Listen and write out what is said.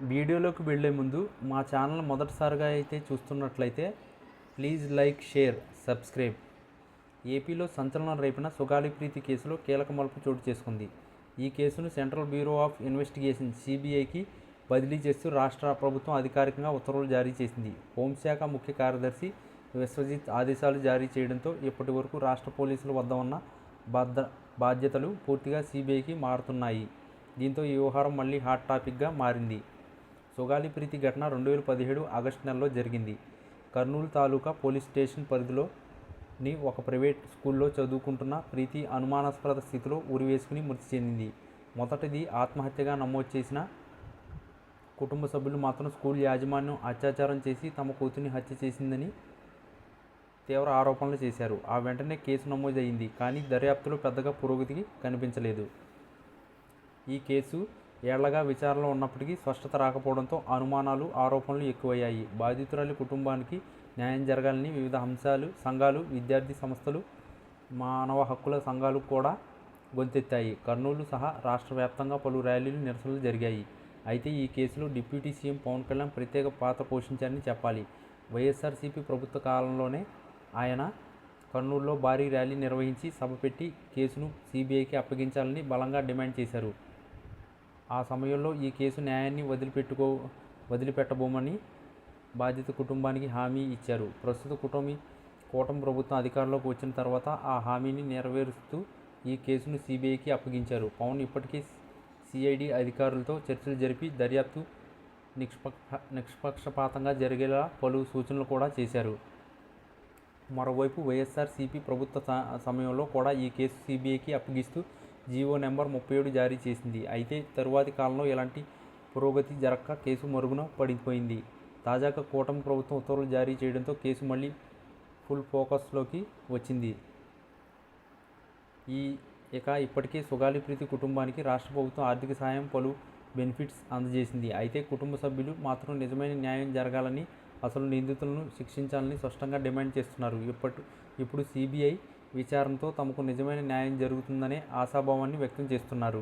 వీడియోలోకి వెళ్ళే ముందు మా ఛానల్ మొదటిసారిగా అయితే చూస్తున్నట్లయితే ప్లీజ్ లైక్, షేర్, సబ్స్క్రైబ్. ఏపీలో సంచలనం రేపిన సుగాలి ప్రీతి కేసులో కీలక మలుపు చోటు చేసుకుంది. ఈ కేసును సెంట్రల్ బ్యూరో ఆఫ్ ఇన్వెస్టిగేషన్ సిబిఐకి బదిలీ చేస్తూ రాష్ట్ర ప్రభుత్వం అధికారికంగా ఉత్తర్వులు జారీ చేసింది. హోంశాఖ ముఖ్య కార్యదర్శి విశ్వజిత్ ఆదేశాలు జారీ చేయడంతో ఇప్పటి వరకు రాష్ట్ర పోలీసుల వద్ద ఉన్న బాధ్యతలు పూర్తిగా సిబిఐకి మారుతున్నాయి. దీంతో ఈ వ్యవహారం మళ్ళీ హాట్ టాపిక్గా మారింది. సుగాలి ప్రీతి ఘటన 2017 ఆగస్టు నెలలో జరిగింది. కర్నూలు తాలూకా పోలీస్ స్టేషన్ పరిధిలోని ఒక ప్రైవేట్ స్కూల్లో చదువుకుంటున్న ప్రీతి అనుమానాస్పద స్థితిలో ఉరివేసుకుని మృతి చెందింది. మొదటిది ఆత్మహత్యగా నమోదు చేసిన కుటుంబ సభ్యులు మాత్రం స్కూల్ యాజమాన్యం అత్యాచారం చేసి తమ కూతురిని హత్య చేసిందని తీవ్ర ఆరోపణలు చేశారు. ఆ వెంటనే కేసు నమోదైంది. కానీ దర్యాప్తులో పెద్దగా పురోగతి కనిపించలేదు. ఈ కేసు ఏళ్లగా విచారణలో ఉన్నప్పటికీ స్పష్టత రాకపోవడంతో అనుమానాలు, ఆరోపణలు ఎక్కువయ్యాయి. బాధితురాలి కుటుంబానికి న్యాయం జరగాలని వివిధ సంఘాలు, విద్యార్థి సంస్థలు, మానవ హక్కుల సంఘాలు కూడా గొంతెత్తాయి. కర్నూలు సహా రాష్ట్ర వ్యాప్తంగా పలు ర్యాలీలు, నిరసనలు జరిగాయి. అయితే ఈ కేసులో డిప్యూటీ సీఎం పవన్ కళ్యాణ్ ప్రత్యేక పాత్ర పోషించారని చెప్పాలి. వైఎస్ఆర్సీపీ ప్రభుత్వ కాలంలోనే ఆయన కర్నూలులో భారీ ర్యాలీ నిర్వహించి సభ పెట్టి కేసును సిబిఐకి అప్పగించాలని బలంగా డిమాండ్ చేశారు. ఆ సమయంలో ఈ కేసు న్యాయాన్ని వదిలిపెట్టబోమని బాధిత కుటుంబానికి హామీ ఇచ్చారు. ప్రస్తుత కూటమి ప్రభుత్వం అధికారంలోకి వచ్చిన తర్వాత ఆ హామీని నెరవేరుస్తూ ఈ కేసును సిబిఐకి అప్పగించారు. పవన్ ఇప్పటికే సిఐడి అధికారులతో చర్చలు జరిపి దర్యాప్తు నిష్పక్షపాతంగా జరిగేలా పలు సూచనలు కూడా చేశారు. మరోవైపు వైఎస్ఆర్సీపీ ప్రభుత్వ సమయంలో కూడా ఈ కేసు సిబిఐకి అప్పగిస్తూ జీవో నెంబర్ 37 జారీ చేసింది. అయితే తరువాతి కాలంలో ఎలాంటి పురోగతి జరగక కేసు మరుగున పడిపోయింది. తాజాగా కూటమి ప్రభుత్వం ఉత్తర్వులు జారీ చేయడంతో కేసు మళ్ళీ ఫుల్ ఫోకస్లోకి వచ్చింది. ఇప్పటికే సుగాలి ప్రీతి కుటుంబానికి రాష్ట్ర ప్రభుత్వం ఆర్థిక సాయం, పలు బెనిఫిట్స్ అందజేసింది. అయితే కుటుంబ సభ్యులు మాత్రం నిజమైన న్యాయం జరగాలని, అసలు నిందితులను శిక్షించాలని స్పష్టంగా డిమాండ్ చేస్తున్నారు. ఇప్పుడు సిబిఐ విచారణతో తమకు నిజమైన న్యాయం జరుగుతుందనే ఆశాభావాన్ని వ్యక్తం చేస్తున్నారు.